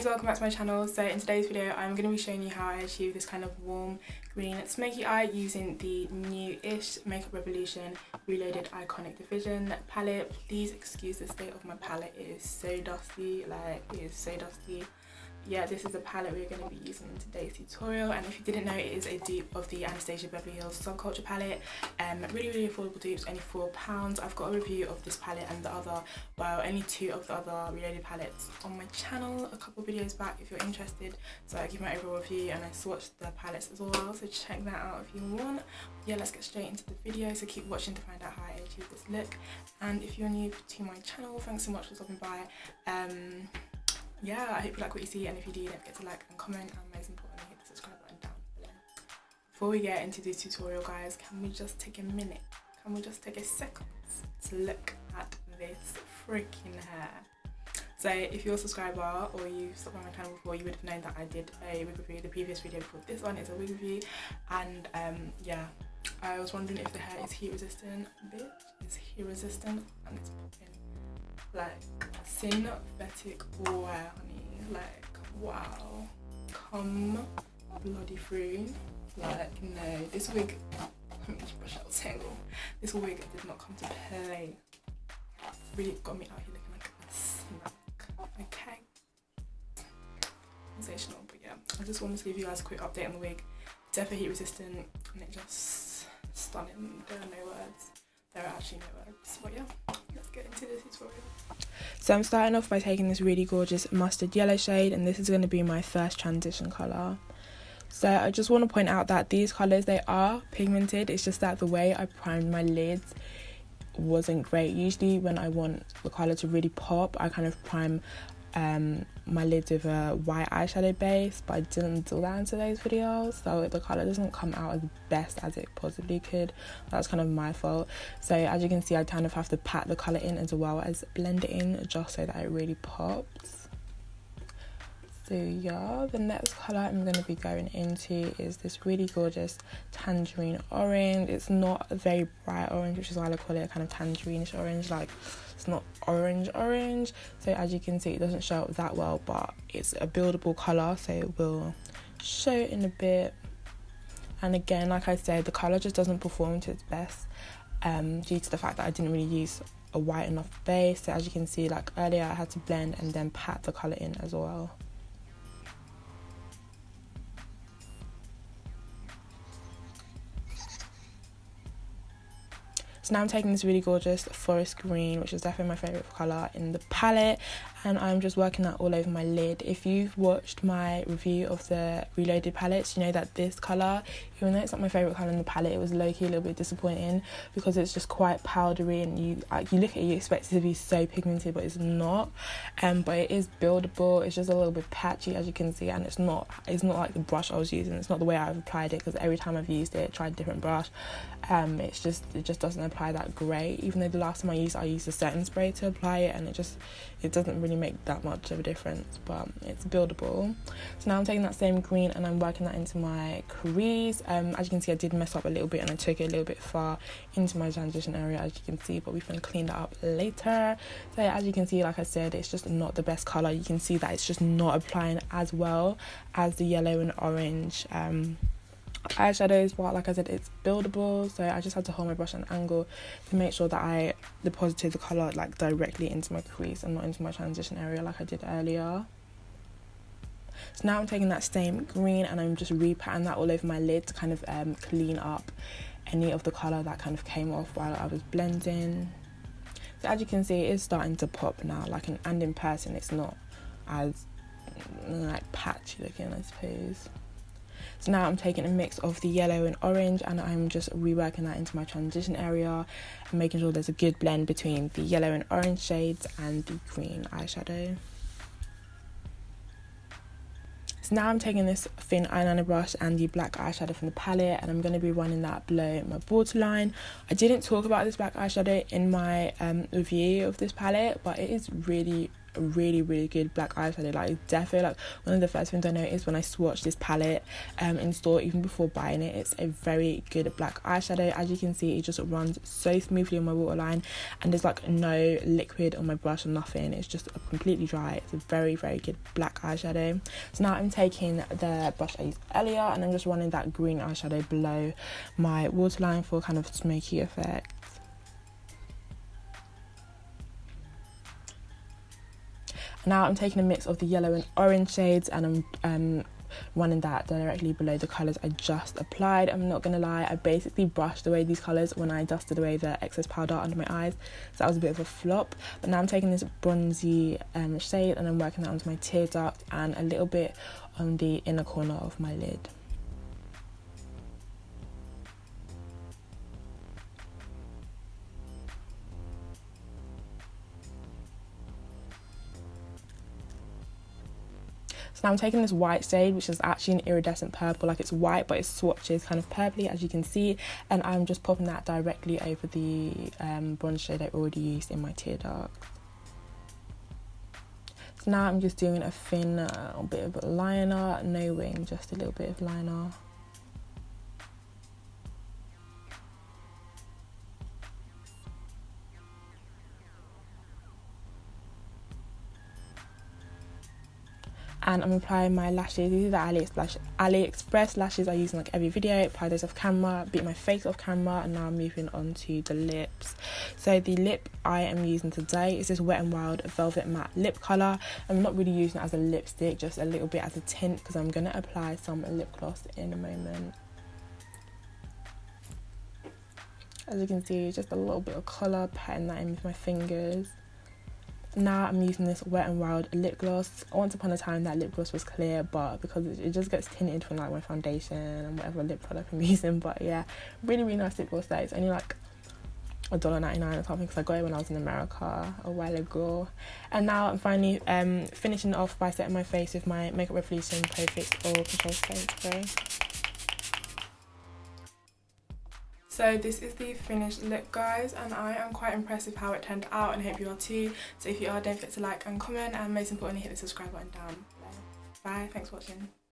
welcome back to my channel. So in today's video I'm going to be showing you how I achieve this kind of warm green smoky eye using the new-ish Makeup Revolution Reloaded Iconic Division palette. Please excuse the state of my palette, it is so dusty, it is so dusty. Yeah, this is the palette we're going to be using in today's tutorial, and if you didn't know, it is a dupe of the Anastasia Beverly Hills Subculture palette. Really affordable dupes, only £4. I've got a review of this palette and the other, well, only 2 of the other Reloaded palettes on my channel a couple videos back if you're interested. So I give my overall review and I swatched the palettes as well, so check that out if you want. Yeah, let's get straight into the video, so keep watching to find out how I achieve this look. And if you're new to my channel, thanks so much for stopping by. Yeah, I hope you like what you see, and if you do, don't forget to like and comment, and most importantly, hit the subscribe button down below. Before we get into this tutorial, guys, can we just take a minute, can we just take a second to look at this freaking hair? So if you're a subscriber or you've stopped by my channel before, you would have known that I did a wig review. The previous video before this one is a wig review, and yeah, I was wondering if the hair is heat resistant. Bitch, it's heat resistant and it's popping. Like synthetic oil, honey, like wow, come bloody through. Like no, this wig, let me just brush out the tangle, this wig did not come to play. It's really got me out here looking like a snack. Okay, sensational. But yeah, I just wanted to give you guys a quick update on the wig. Definitely heat resistant and it just stunning. There are no words, there are actually no words. But yeah, let's get into the tutorial. So I'm starting off by taking this really gorgeous mustard yellow shade, and this is going to be my first transition colour. So I just want to point out that these colours, they are pigmented, it's just that the way I primed my lids wasn't great. Usually when I want the colour to really pop, I kind of prime my lids with a white eyeshadow base, but I didn't do that in today's video, so the colour doesn't come out as best as it possibly could. That's kind of my fault. So as you can see, I kind of have to pat the colour in as well as blend it in, just so that it really pops. So yeah, the next colour I'm going to be going into is this really gorgeous tangerine orange. It's not a very bright orange, which is why I call it a kind of tangerine-ish orange. Like, it's not orange. So as you can see, it doesn't show up that well, but it's a buildable colour, so it will show in a bit. And again, like I said, the colour just doesn't perform to its best due to the fact that I didn't really use a white enough base. So as you can see, like earlier, I had to blend and then pat the colour in as well. So now I'm taking this really gorgeous forest green, which is definitely my favourite colour in the palette, and I'm just working that all over my lid. If you've watched my review of the Reloaded palettes, you know that this colour, even though it's not my favourite colour in the palette, it was low-key a little bit disappointing because it's just quite powdery, and you look at it, you expect it to be so pigmented, but it's not. But it is buildable. It's just a little bit patchy, as you can see, and it's not like the brush I was using. It's not the way I've applied it, because every time I've used it, tried a different brush, it just doesn't apply that great. Even though the last time I used a setting spray to apply it, and it doesn't really make that much of a difference, but it's buildable. So now I'm taking that same green and I'm working that into my crease. As you can see, I did mess up a little bit and I took it a little bit far into my transition area, as you can see, but we can clean that up later. So as you can see, like I said, it's just not the best colour. You can see that it's just not applying as well as the yellow and orange eyeshadows, but like I said, it's buildable, so I just had to hold my brush at an angle to make sure that I deposited the colour like directly into my crease and not into my transition area like I did earlier. So now I'm taking that same green and I'm just repatting that all over my lid to kind of clean up any of the colour that kind of came off while I was blending. So as you can see, it is starting to pop now, and in person it's not as like patchy looking, I suppose. So now I'm taking a mix of the yellow and orange and I'm just reworking that into my transition area and making sure there's a good blend between the yellow and orange shades and the green eyeshadow. So now I'm taking this thin eyeliner brush and the black eyeshadow from the palette, and I'm going to be running that below my waterline. I didn't talk about this black eyeshadow in my review of this palette, but it is really a really good black eyeshadow. Like it's definitely like one of the first things I noticed when I swatched this palette in store, even before buying it. It's a very good black eyeshadow. As you can see, it just runs so smoothly on my waterline, and there's like no liquid on my brush or nothing. It's just completely dry. It's a very good black eyeshadow. So now I'm taking the brush I used earlier, and I'm just running that green eyeshadow below my waterline for kind of smoky effect. Now I'm taking a mix of the yellow and orange shades, and I'm running that directly below the colours I just applied. I'm not gonna lie, I basically brushed away these colours when I dusted away the excess powder under my eyes, so that was a bit of a flop. But now I'm taking this bronzy shade, and I'm working that onto my tear duct and a little bit on the inner corner of my lid. So now I'm taking this white shade, which is actually an iridescent purple, like it's white but it swatches kind of purpley, as you can see, and I'm just popping that directly over the bronze shade I already used in my tear duct. So now I'm just doing a thin bit of liner, no wing, just a little bit of liner. And I'm applying my lashes. These are the Aliexpress lashes I use in like every video. Apply those off camera, beat my face off camera, and now I'm moving on to the lips. So the lip I am using today is this Wet n Wild Velvet Matte lip colour. I'm not really using it as a lipstick, just a little bit as a tint, because I'm going to apply some lip gloss in a moment. As you can see, just a little bit of colour, patting that in with my fingers. Now I'm using this Wet n Wild lip gloss. Once upon a time that lip gloss was clear, but because it just gets tinted from like my foundation and whatever lip product I'm using. But yeah, really nice lip gloss. That it's only like $1.99 or something, because I got it when I was in America a while ago. And now I'm finally finishing off by setting my face with my Makeup Revolution Pro Fix All Control Face Spray. So this is the finished look, guys, and I am quite impressed with how it turned out, and I hope you are too. So if you are, don't forget to like and comment, and most importantly hit the subscribe button down below. Bye, thanks for watching.